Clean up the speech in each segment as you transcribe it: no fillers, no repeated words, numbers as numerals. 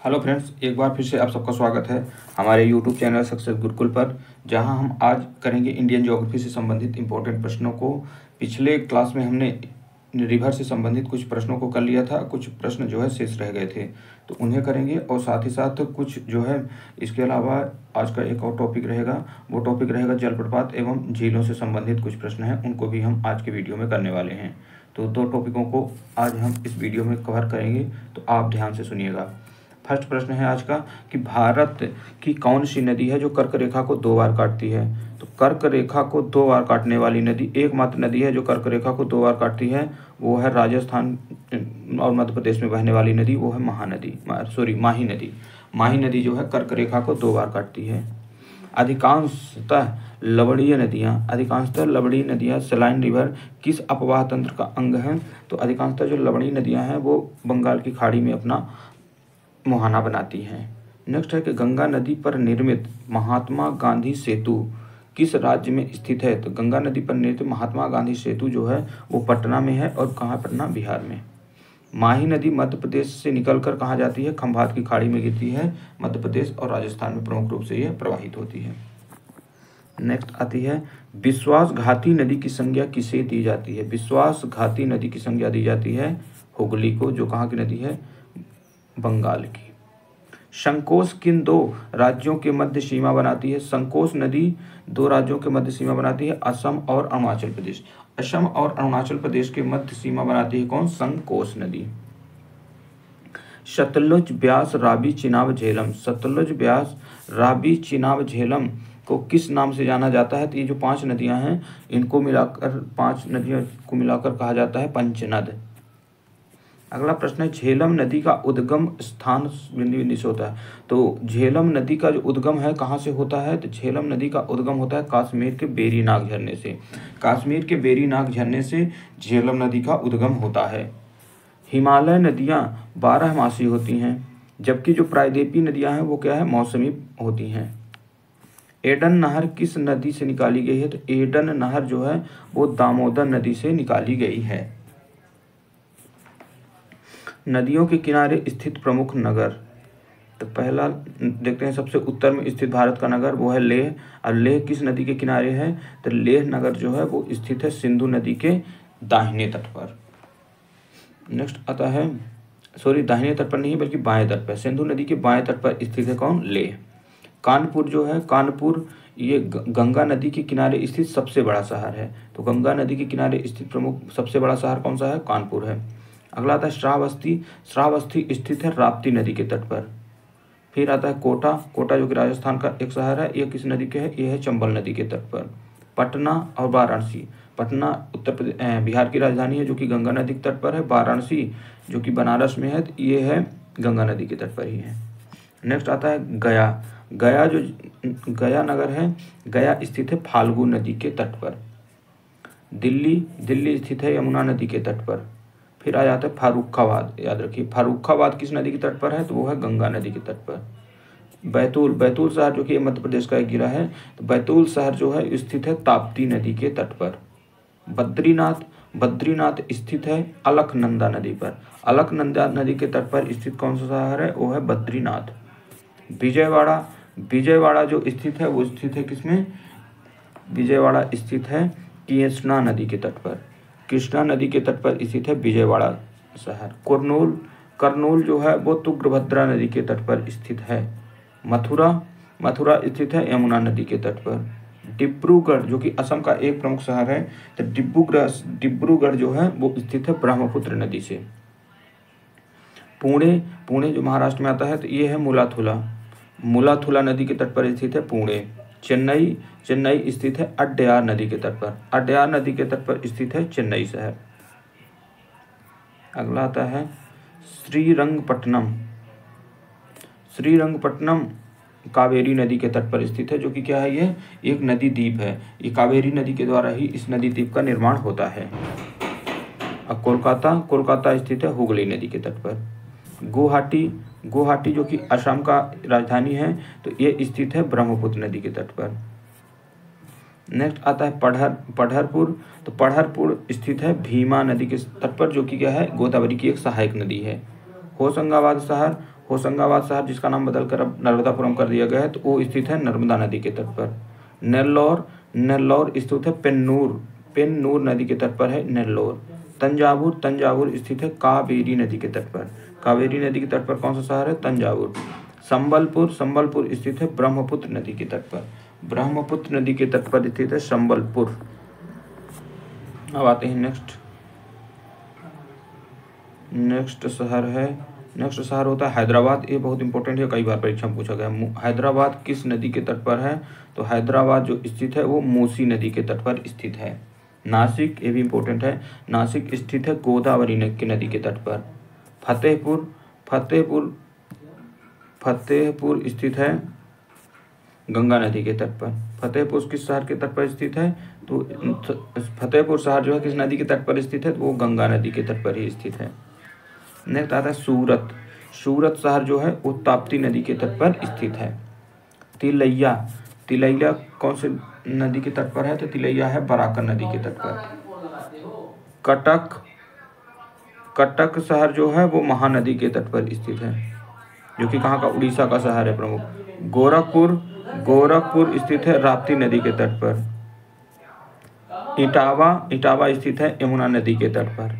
Hello friends, एक बार फिर से आप सबका स्वागत है हमारे यूट्यूब चैनल सक्सेस गुरुकुल पर, जहां हम आज करेंगे इंडियन ज्योग्राफी से संबंधित इंपॉर्टेंट प्रश्नों को। पिछले क्लास में हमने रिवर से संबंधित कुछ प्रश्नों को कर लिया था, कुछ प्रश्न जो है शेष रह गए थे, तो उन्हें करेंगे। और साथ ही साथ कुछ जो है इसके अलावा आज का एक और टॉपिक रहेगा, वो टॉपिक रहेगा जलप्रपात एवं झीलों से संबंधित कुछ प्रश्न हैं, उनको भी हम आज के वीडियो में करने वाले हैं। तो दो टॉपिकों को आज हम इस वीडियो में कवर करेंगे, तो आप ध्यान से सुनिएगा। फर्स्ट प्रश्न है आज का कि भारत की कौन सी नदी है जो कर्क रेखा को 2 बार काटती है। तो कर्क रेखा को 2 बार काटने वाली नदी, एकमात्र नदी है जो कर्क रेखा को 2 बार काटती है, वो है राजस्थान और मध्य प्रदेश में बहने वाली नदी, वो है माही नदी। माही नदी जो है कर्क रेखा को 2 बार काटती है। अधिकांशतः लवणीय नदियाँ सलाइन रिवर किस अपवाह तंत्र का अंग है। तो अधिकांशतः जो लवणीय नदियाँ हैं वो बंगाल की खाड़ी में अपना मुहाना बनाती हैं। नेक्स्ट है कि गंगा नदी पर निर्मित महात्मा गांधी सेतु किस राज्य में स्थित है। तो गंगा नदी पर निर्मित महात्मा गांधी सेतु जो है वो पटना में है। और कहाँ पटना? बिहार में। माही नदी मध्य प्रदेश से निकलकर कहाँ जाती है? खंभात की खाड़ी में गिरती है। मध्य प्रदेश और राजस्थान में प्रमुख रूप से यह प्रवाहित होती है। नेक्स्ट आती है विश्वासघाती नदी की संज्ञा किसे दी जाती है। विश्वासघाती नदी की संज्ञा दी जाती है हुगली को, जो कहाँ की नदी है? बंगाल की। संकोश किन 2 राज्यों के मध्य सीमा बनाती है। संकोश नदी 2 राज्यों के मध्य सीमा बनाती है, असम और अरुणाचल प्रदेश। असम और अरुणाचल प्रदेश के मध्य सीमा बनाती है कौन? संकोश नदी। सतलुज, ब्यास, रावी, चिनाब, झेलम। सतलुज, ब्यास, रावी, चिनाब, झेलम को किस नाम से जाना जाता है। तो ये जो 5 नदियां हैं, इनको मिलाकर 5 नदियों को मिलाकर कहा जाता है पंचनद। अगला प्रश्न है झेलम नदी का उद्गम स्थान बिंदु से होता है। तो झेलम नदी का जो उद्गम है कहाँ से होता है। तो झेलम नदी का उद्गम होता है कश्मीर के बेरीनाग झरने से। कश्मीर के बेरीनाग झरने से झेलम नदी का उद्गम होता है। हिमालय नदियाँ 12मासी होती हैं, जबकि जो प्रायद्वीपीय नदियाँ हैं वो क्या है? मौसमी होती हैं। एडन नहर किस नदी से निकाली गई है। तो एडन नहर जो है वो दामोदर नदी से निकाली गई है। नदियों के किनारे स्थित प्रमुख नगर। तो पहला देखते हैं, सबसे उत्तर में स्थित भारत का नगर वो है लेह। और लेह किस नदी के किनारे है। तो लेह नगर जो है वो स्थित है सिंधु नदी के दाहिने तट पर। नेक्स्ट आता है, दाहिने तट पर नहीं बल्कि बाएं तट पर, सिंधु नदी के बाएं तट पर स्थित है कौन? लेह। कानपुर जो है, कानपुर ये गंगा नदी के किनारे स्थित सबसे बड़ा शहर है। तो गंगा नदी के किनारे स्थित प्रमुख सबसे बड़ा शहर कौन सा है? कानपुर है। अगला आता है श्रावस्ती। श्रावस्ती स्थित है राप्ती नदी के तट पर। फिर आता है कोटा। कोटा जो कि राजस्थान का एक शहर है, यह किस नदी के है? यह है चंबल नदी के तट पर। पटना और वाराणसी। पटना उत्तर प्रदेश बिहार की राजधानी है, जो कि गंगा नदी के तट पर है। वाराणसी जो कि बनारस में है, तो ये है गंगा नदी के तट पर ही है। नेक्स्ट आता है गया। गया नगर है, गया स्थित है फाल्गु नदी के तट पर। दिल्ली स्थित है यमुना नदी के तट पर। फिर आ जाता है फारुखाबाद। याद रखिए, फारुखाबाद किस नदी के तट पर है? तो वो है गंगा नदी के तट पर। बैतूल शहर जो कि मध्य प्रदेश का एक जिला है, तो बैतूल शहर जो है स्थित है ताप्ती नदी के तट पर। बद्रीनाथ स्थित है अलकनंदा नदी पर। अलकनंदा नदी के तट पर स्थित कौन सा शहर है? वो है बद्रीनाथ। विजयवाड़ा जो स्थित है वो स्थित है किसमें? विजयवाड़ा स्थित है कृष्णा नदी के तट पर। कृष्णा नदी के तट पर स्थित है विजयवाड़ा शहर। करनूल जो है वो तुंगभद्रा नदी के तट पर स्थित है। मथुरा स्थित है यमुना नदी के तट पर। डिब्रूगढ़ जो कि असम का एक प्रमुख शहर है, तो डिब्रूगढ़ जो है वो स्थित है ब्रह्मपुत्र नदी से। पुणे जो महाराष्ट्र में आता है, तो ये है मुलाथुला नदी के तट पर स्थित है पुणे। चेन्नई स्थित है अड्यार नदी के तट पर। अड्यार नदी के तट पर स्थित है चेन्नई शहर। अगला आता है श्रीरंगपट्टनम कावेरी नदी के तट पर स्थित है, जो कि क्या है? ये एक नदी द्वीप है। ये कावेरी नदी के द्वारा ही इस नदी द्वीप का निर्माण होता है। अब कोलकाता स्थित है हुगली नदी के तट पर। गुवाहाटी जो कि असम का राजधानी है, तो ये स्थित है ब्रह्मपुत्र नदी के तट पर। नेक्स्ट आता है पढ़रपुर। तो पढ़रपुर स्थित है भीमा नदी के तट पर, जो कि क्या है? गोदावरी की एक सहायक नदी है। होशंगाबाद होशंगाबाद शहर जिसका नाम बदलकर अब नर्मदापुरम कर दिया गया है, तो वो स्थित है नर्मदा नदी के तट पर। नेल्लौर, नेल्लौर स्थित है पेन्नूर नदी के तट पर है नेल्लौर। तंजावुर, तंजावुर स्थित है कावेरी नदी के तट पर। कावेरी नदी के तट पर कौन सा शहर है? तंजावुर। संबलपुर, संबलपुर स्थित है ब्रह्मपुत्र नदी के तट पर। ब्रह्मपुत्र नदी के तट पर स्थित है संबलपुर। अब आते हैं नेक्स्ट शहर होता है हैदराबाद। ये बहुत इंपॉर्टेंट है, कई बार परीक्षा में पूछा गया। हैदराबाद किस नदी के तट पर है? तो हैदराबाद जो स्थित है वो मूसी नदी के तट पर स्थित है। नासिक, ये भी इंपॉर्टेंट है, नासिक स्थित है गोदावरी नदी के तट पर। फतेहपुर स्थित है गंगा नदी के तट पर। फतेहपुर किस शहर के तट पर स्थित है? तो फतेहपुर शहर जो है किस नदी के तट पर स्थित है? तो वो गंगा नदी के तट पर ही स्थित है। नेक्स्ट आता है सूरत। सूरत शहर जो है वो ताप्ती नदी के तट पर स्थित है। तिलैया, तिलैया कौन से नदी के तट पर है? तो तिलैया है बराकर नदी के तट पर। कटक शहर जो है वो महानदी के तट पर स्थित है, जो कि कहाँ का? उड़ीसा का शहर है प्रमुख। गोरखपुर स्थित है राप्ती नदी के तट पर। इटावा स्थित है यमुना नदी के तट पर।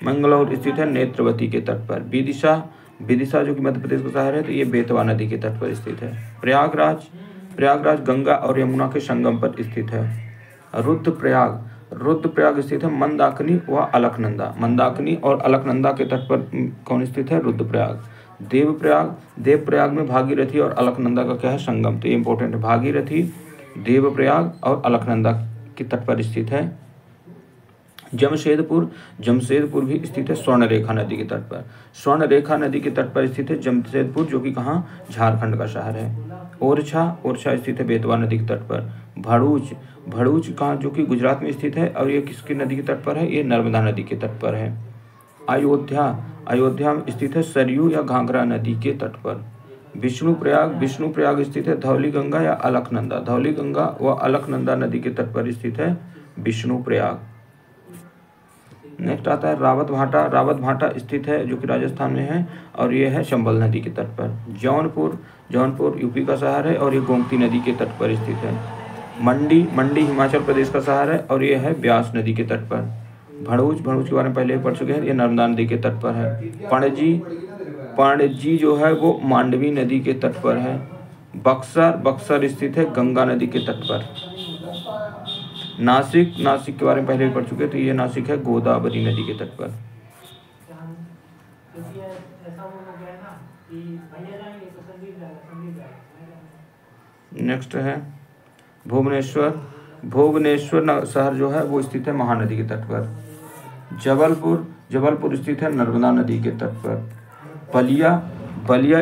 मंगलौर स्थित है नेत्रवती के तट पर। विदिशा जो कि मध्य प्रदेश का शहर है, तो ये बेतवा नदी के तट पर स्थित है। प्रयागराज गंगा और यमुना के संगम पर स्थित है। रुद्रप्रयाग स्थित है मंदाकिनी व अलकनंदा। मंदाकिनी और अलकनंदा के तट पर कौन स्थित है? रुद्रप्रयाग। देवप्रयाग में भागीरथी और अलकनंदा का क्या है? संगम। तो ये इंपॉर्टेंट है, भागीरथी, देवप्रयाग और अलकनंदा के तट पर स्थित है। जमशेदपुर भी स्थित है स्वर्णरेखा नदी के तट पर। स्वर्णरेखा नदी के तट पर स्थित है जमशेदपुर, जो कि कहाँ? झारखंड का शहर है। ओरछा स्थित है बेतवा नदी के तट पर। भरूच कहाँ? जो कि गुजरात में स्थित है, और ये किसकी नदी के तट पर है? ये नर्मदा नदी के तट पर है। अयोध्या में स्थित है सरयू या घाघरा नदी के तट पर। विष्णुप्रयाग स्थित है धौली गंगा या अलकनंदा। धौली गंगा व अलकनंदा नदी के तट पर स्थित है विष्णुप्रयाग। नेक्स्ट आता है रावत भाटा स्थित है जो कि राजस्थान में है, और ये है चंबल नदी के तट पर। जौनपुर यूपी का शहर है, और ये गोमती नदी के तट पर स्थित है। मंडी हिमाचल प्रदेश का शहर है, और ये है ब्यास नदी के तट पर। भड़ूच के बारे में पहले पढ़ चुके हैं, ये नर्मदा नदी के तट पर है। पणजी जो है वो मांडवी नदी के तट पर है। बक्सर स्थित है गंगा नदी के तट पर। नासिक के बारे में पहले भी पढ़ चुके, तो ये नासिक है गोदावरी नदी के तट पर। नेक्स्ट है भुवनेश्वर शहर जो है वो स्थित है महानदी के तट पर। जबलपुर स्थित है नर्मदा नदी के तट पर। बलिया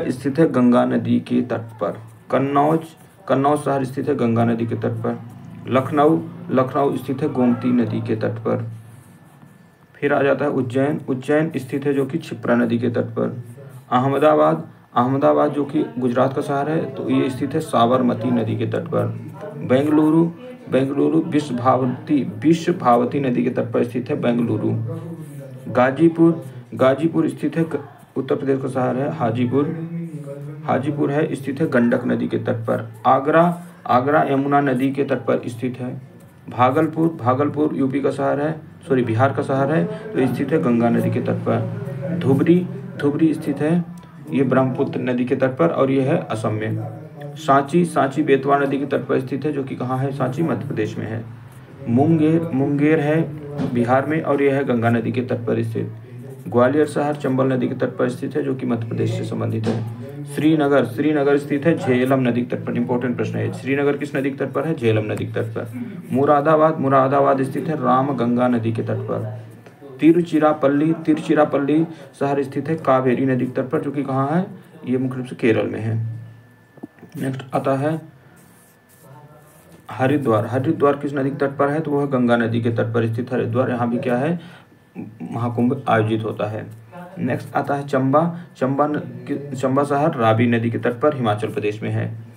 स्थित है गंगा नदी के तट पर। कन्नौज शहर स्थित है गंगा नदी के तट पर। लखनऊ स्थित है गोमती नदी के तट पर। फिर आ जाता है उज्जैन स्थित है जो कि क्षिप्रा नदी के तट पर। अहमदाबाद जो कि गुजरात का शहर है, तो ये स्थित है साबरमती नदी के तट पर। बेंगलुरु विश्वभावती नदी के तट पर स्थित है बेंगलुरु। गाजीपुर स्थित है उत्तर प्रदेश का शहर है। हाजीपुर है स्थित है गंडक नदी के तट पर। आगरा यमुना नदी के तट पर स्थित है। भागलपुर यूपी का शहर है, बिहार का शहर है, तो स्थित है गंगा नदी के तट पर। धुबरी स्थित है ये ब्रह्मपुत्र नदी के तट पर, और ये है असम में। सांची बेतवा नदी के तट पर स्थित है, जो कि कहाँ है? सांची मध्य प्रदेश में है। मुंगेर है बिहार में, और यह है गंगा नदी के तट पर स्थित। ग्वालियर शहर चंबल नदी के तट पर स्थित है, जो कि मध्य प्रदेश से संबंधित है। श्रीनगर स्थित है झेलम नदी के तट पर। इंपॉर्टेंट प्रश्न है, श्रीनगर किस नदी के तट पर है? झेलम नदी के तट पर। मुरादाबाद स्थित है रामगंगा नदी के तट पर। तिरुचिरापल्ली शहर स्थित है कावेरी नदी के तट पर, जो कि कहाँ है? ये मुख्य रूप से केरल में है। नेक्स्ट आता है हरिद्वार किस नदी के तट पर है? तो वह गंगा नदी के तट पर स्थित हरिद्वार। यहाँ भी क्या है? महाकुंभ आयोजित होता है। नेक्स्ट आता है चंबा शहर रावी नदी के तट पर हिमाचल प्रदेश में है।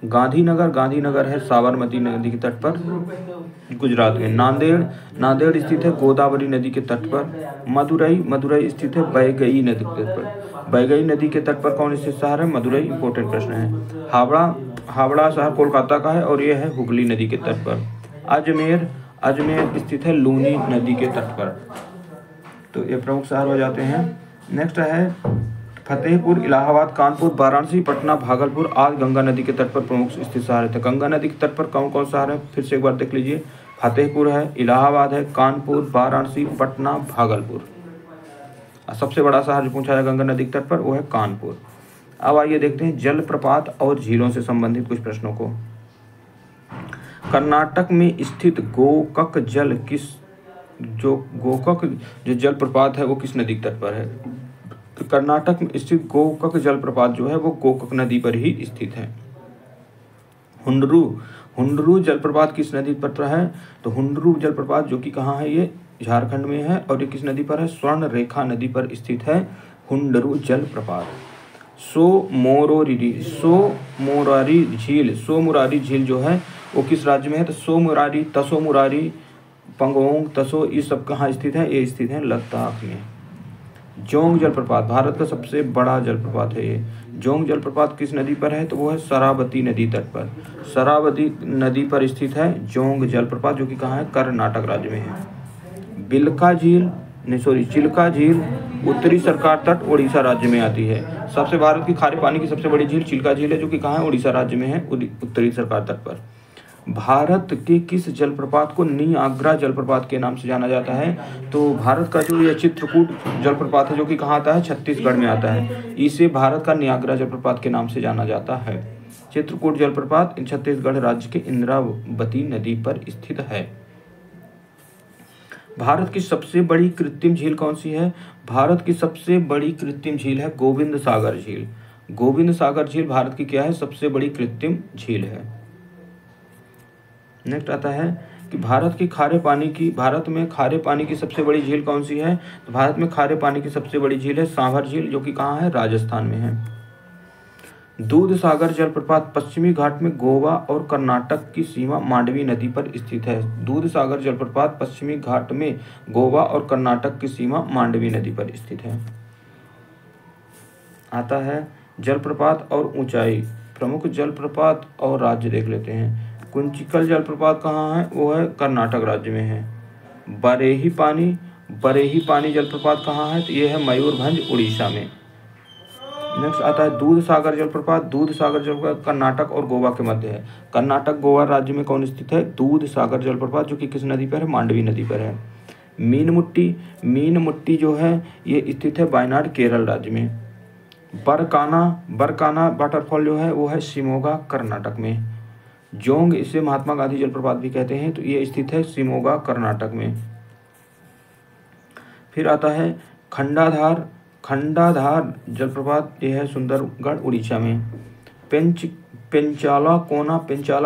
गांधीनगर है साबरमती नदी के तट पर गुजरात में। नांदेड़ स्थित है गोदावरी नदी के तट पर। मदुरई स्थित है बैगई नदी के तट पर। बैगई नदी के तट पर कौन स्थित शहर है? मदुरई। इंपॉर्टेंट प्रश्न है। हावड़ा शहर कोलकाता का है और यह है हुगली नदी के तट पर। अजमेर स्थित है लूनी नदी के तट पर। तो ये प्रमुख शहर हो जाते हैं। नेक्स्ट है फतेहपुर, इलाहाबाद, कानपुर, वाराणसी, पटना, भागलपुर आज गंगा नदी के तट पर प्रमुख स्थित शहर है। गंगा नदी के तट पर कौन कौन शहर है? फिर से एक बार देख लीजिए। फतेहपुर है, इलाहाबाद है, कानपुर, वाराणसी, पटना, भागलपुर। सबसे बड़ा शहर जो पूछा है गंगा नदी के तट पर वो है कानपुर। अब आइए देखते हैं जलप्रपात और झीलों से संबंधित कुछ प्रश्नों को। कर्नाटक में स्थित गोकक जो जलप्रपात है वो किस नदी के तट पर है? तो कर्नाटक में स्थित गोकक जलप्रपात जो है वो गोकक नदी पर ही स्थित है। हुंडरू जलप्रपात किस नदी पर है? तो हुंडरू जलप्रपात जो कि कहाँ है? ये झारखंड में है और ये किस नदी पर है? स्वर्ण रेखा नदी पर स्थित है हुंडरू जलप्रपात। सोमुरारी झील जो है वो किस राज्य में है? तो तसोमुरारी, पंगोंग, तसो ये सब कहाँ स्थित है? ये स्थित है लद्दाख में। जोंग जलप्रपात भारत का सबसे बड़ा जलप्रपात है ये। जोंग जलप्रपात किस नदी पर है? तो वो है शरावती नदी तट पर। शरावती नदी पर स्थित है जोंग जलप्रपात जो कि कहाँ है? कर्नाटक राज्य में है। चिल्का झील उत्तरी सरकार तट उड़ीसा राज्य में आती है। भारत की खारे पानी की सबसे बड़ी झील चिल्का झील है जो कि कहाँ है? उड़ीसा राज्य में है, उत्तरी सरकार तट पर। भारत के किस जलप्रपात को नियाग्रा जलप्रपात के नाम से जाना जाता है? तो भारत का जो यह चित्रकूट जलप्रपात है जो कि कहाँ आता है? छत्तीसगढ़ में आता है। इसे भारत का नियाग्रा जलप्रपात के नाम से जाना जाता है। चित्रकूट जलप्रपात छत्तीसगढ़ राज्य के इंद्रावती नदी पर स्थित है। भारत की सबसे बड़ी कृत्रिम झील कौन सी है? भारत की सबसे बड़ी कृत्रिम झील है गोविंद सागर झील। गोविंद सागर झील भारत की क्या है? सबसे बड़ी कृत्रिम झील है। नेक्स्ट आता है कि भारत में खारे पानी की सबसे बड़ी झील कौन सी है? तो भारत में खारे पानी की सबसे बड़ी झील है सांभर झील जो कि कहाँ है? राजस्थान में है। दूध सागर जलप्रपात पश्चिमी घाट में गोवा और कर्नाटक की सीमा मांडवी नदी पर स्थित है। दूध सागर जलप्रपात पश्चिमी घाट में गोवा और कर्नाटक की सीमा मांडवी नदी पर स्थित है। आता है जलप्रपात और ऊंचाई। प्रमुख जलप्रपात और राज्य देख लेते हैं। कुंचिकल जलप्रपात कहाँ है? वो है कर्नाटक राज्य में है। बरेही पानी जलप्रपात कहाँ है? तो ये है मयूरभंज उड़ीसा में। नेक्स्ट आता है दूध सागर जलप्रपात कर्नाटक और गोवा के मध्य है। कर्नाटक गोवा राज्य में कौन स्थित है? दूध सागर जलप्रपात जो कि किस नदी पर है? मांडवी नदी पर है। मीनमुट्टी जो है ये स्थित है वायनाड केरल राज्य में। बरकाना वाटरफॉल जो है वो है शिमोगा कर्नाटक में। जोंग इसे महात्मा गांधी जलप्रपात भी कहते हैं तो ये स्थित है शिमोगा कर्नाटक में। फिर आता है खंडाधार जलप्रपात यह है सुंदरगढ़ उड़ीसा में। पेंचाला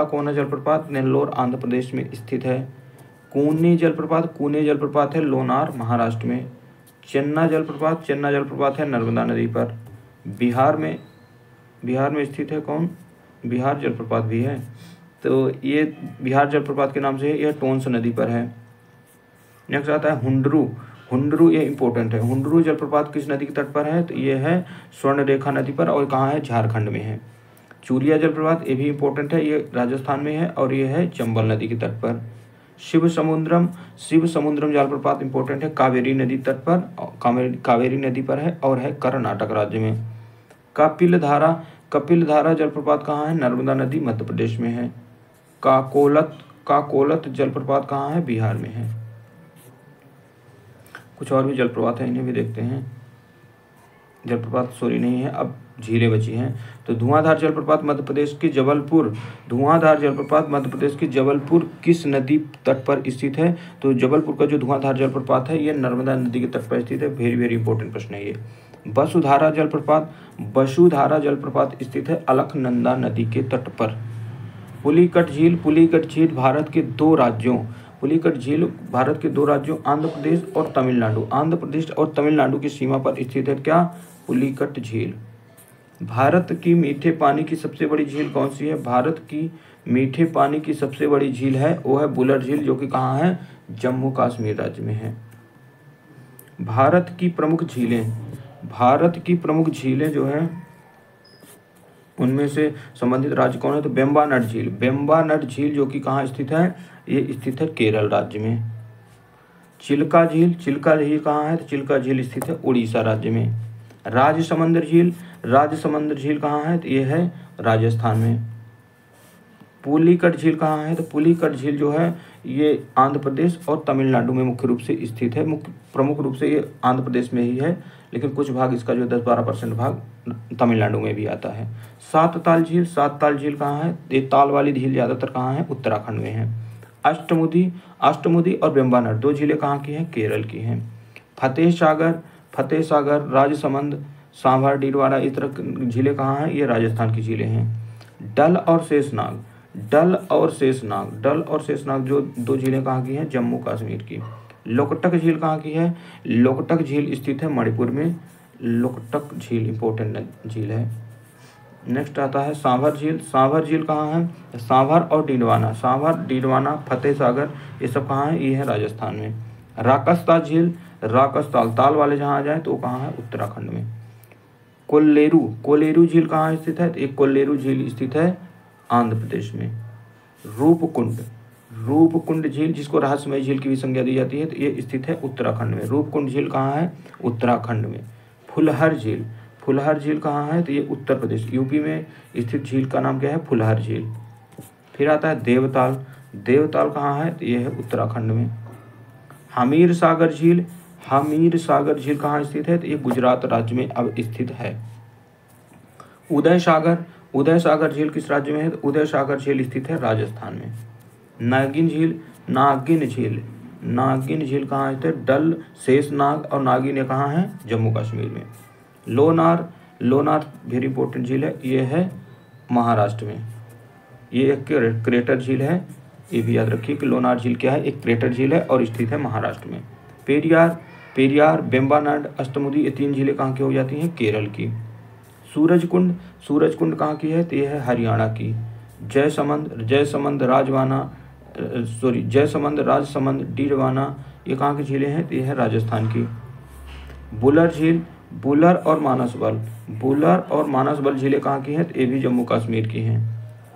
कोना जलप्रपात नेल्लोर आंध्र प्रदेश में स्थित है। कूने जलप्रपात है लोनार महाराष्ट्र में। चन्ना जलप्रपात है नर्मदा नदी पर। बिहार में स्थित है कौन? बिहार जलप्रपात भी है तो ये बिहार जलप्रपात के नाम से यह टोंस नदी पर है। नेक्स्ट आता है हुंडरू ये इंपॉर्टेंट है। हुंडरू जलप्रपात किस नदी के तट पर है? तो ये है स्वर्ण रेखा नदी पर और कहाँ है? झारखंड में है। चूरिया जलप्रपात ये भी इंपॉर्टेंट है, ये राजस्थान में है और ये है चंबल नदी के तट पर। शिव समुद्रम जलप्रपात इंपॉर्टेंट है, कावेरी नदी तट पर, कावेरी नदी पर है और है कर्नाटक राज्य में। कपिल धारा जलप्रपात कहाँ है? नर्मदा नदी मध्य प्रदेश में है। काकोलत जलप्रपात कहाँ है? बिहार में है। कुछ और भी जलप्रपात है, इन्हें भी देखते हैं। जलप्रपात नहीं है, अब झीलें बची हैं। तो धुआंधार जलप्रपात मध्य प्रदेश के जबलपुर किस नदी तट पर स्थित है? तो जबलपुर का जो धुआंधार जलप्रपात है ये नर्मदा नदी के तट पर स्थित है। वेरी इंपॉर्टेंट प्रश्न है ये। वसुधारा जलप्रपात स्थित है अलकनंदा नदी के तट पर। पुलिकट झील भारत के दो राज्यों आंध्र प्रदेश और तमिलनाडु की सीमा पर स्थित है। क्या? पुलिकट झील। भारत की मीठे पानी की सबसे बड़ी झील कौन सी है? भारत की मीठे पानी की सबसे बड़ी झील है वो है बुलर झील जो कि कहाँ है? जम्मू कश्मीर राज्य में है। भारत की प्रमुख झीलें भारत की प्रमुख झीलें जो हैं उनमें से संबंधित राज्य कौन है? तो वेम्बानाड झील। वेम्बानाड झील जो कि कहाँ स्थित है? ये स्थित है केरल राज्य में। चिल्का झील, चिल्का झील कहाँ है? तो चिल्का झील स्थित है उड़ीसा राज्य में। राजसमंद झील, राजसमंद झील कहाँ है? तो ये है राजस्थान में। पुलिकट झील कहाँ है? तो पुलिकट झील जो है ये आंध्र प्रदेश और तमिलनाडु में मुख्य रूप से स्थित है। प्रमुख रूप से ये आंध्र प्रदेश में ही है, लेकिन कुछ भाग इसका जो 10-12% भाग तमिलनाडु में भी आता है। सात ताल झील, सात ताल झील कहाँ है? ये ताल वाली झील ज़्यादातर कहाँ है? उत्तराखंड में है। अष्टमुदी, अष्टमुदी और वेम्बानाड 2 झीलें कहाँ की हैं? केरल की हैं। फतेह सागर, फतेह सागर, राजसमंद, सांभर, डीडवाना, इस तरह झीलें कहाँ हैं? ये राजस्थान की झीलें हैं। डल और शेषनाग, डल और शेषनाग, डल और शेषनाग जो 2 झीलें कहाँ की हैं? जम्मू कश्मीर की। लोकटक झील कहाँ की है? लोकटक झील स्थित है मणिपुर में। लोकटक झील इंपॉर्टेंट झील है। नेक्स्ट आता है सांभर झील। सांभर झील कहाँ है? सांभर और डीडवाना, सांभर, डीडवाना, फतेह सागर, ये सब कहाँ है? ये है राजस्थान में। राकसताल झील, राकसताल, ताल वाले जहाँ आ जाए तो वो कहाँ है? उत्तराखंड में। कोल्लेरू, कोल्लेरू झील कहाँ स्थित है? तो एक कोल्लेरू झील स्थित है आंध्र प्रदेश में। रूपकुंड, रूपकुंड झील जिसको रहस्यमय झील की भी संज्ञा दी जाती है, तो ये स्थित है उत्तराखंड में। रूपकुंड झील कहाँ है? उत्तराखंड में। फुलहर झील, फुलहर झील कहाँ है? तो ये उत्तर प्रदेश यूपी में स्थित झील का नाम क्या है? फुलहर झील। फिर आता है देवताल, देवताल कहाँ है? तो ये है उत्तराखंड में। हमीर सागर झील, हमीर सागर झील कहाँ स्थित है? तो ये गुजरात राज्य में अब स्थित है। उदय सागर, उदय सागर झील किस राज्य में है? तो उदय सागर झील स्थित है राजस्थान में। नागिन झील, नागिन झील, नागिन झील कहाँ स्थित है? डल, शेषनाग और नागिन ये कहाँ है? जम्मू कश्मीर में। लोनार, लोनार वेरी इंपॉर्टेंट झील है, ये है महाराष्ट्र में। ये एक क्रेटर झील है, ये भी याद रखिए कि लोनार झील क्या है? एक क्रेटर झील है और स्थित है महाराष्ट्र में। पेरियार, पेरियार, वेम्बानाड, अष्टमुदी, ये 3 झीलें कहाँ की हो जाती हैं? केरल की। सूरजकुंड, सूरजकुंड कहाँ की है? तो ये है हरियाणा की। जयसमंद, जयसमंद, राजवाना, जयसमंद, राजसमंद, डीडवाना, ये कहाँ की झीलें हैं? तो ये है राजस्थान की। बुलर झील, बुलर और मानसबल, बुलर और मानसबल झीलें कहाँ की हैं? तो ये भी जम्मू कश्मीर की हैं।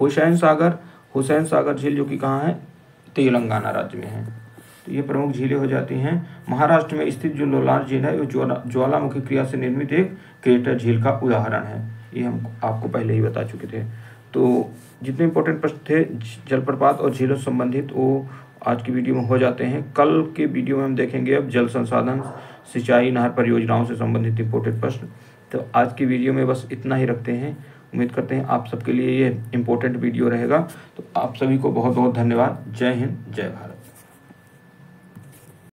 हुसैन सागर, हुसैन सागर झील जो कि कहाँ है? तेलंगाना राज्य में है। तो ये प्रमुख झीलें हो जाती हैं। महाराष्ट्र में स्थित जो लोनार झील है वो ज्वालामुखी क्रिया से निर्मित एक क्रेटर झील का उदाहरण है। ये हम आपको पहले ही बता चुके थे। तो जितने इंपॉर्टेंट प्रश्न थे जलप्रपात और झीलों से संबंधित वो आज की वीडियो में हो जाते हैं। कल के वीडियो में हम देखेंगे अब जल संसाधन, सिंचाई, नहर परियोजनाओं से संबंधित इंपॉर्टेंट प्रश्न। तो आज की वीडियो में बस इतना ही रखते हैं। उम्मीद करते हैं आप सबके लिए ये इम्पोर्टेंट वीडियो रहेगा। तो आप सभी को बहुत बहुत धन्यवाद। जय हिंद, जय भारत।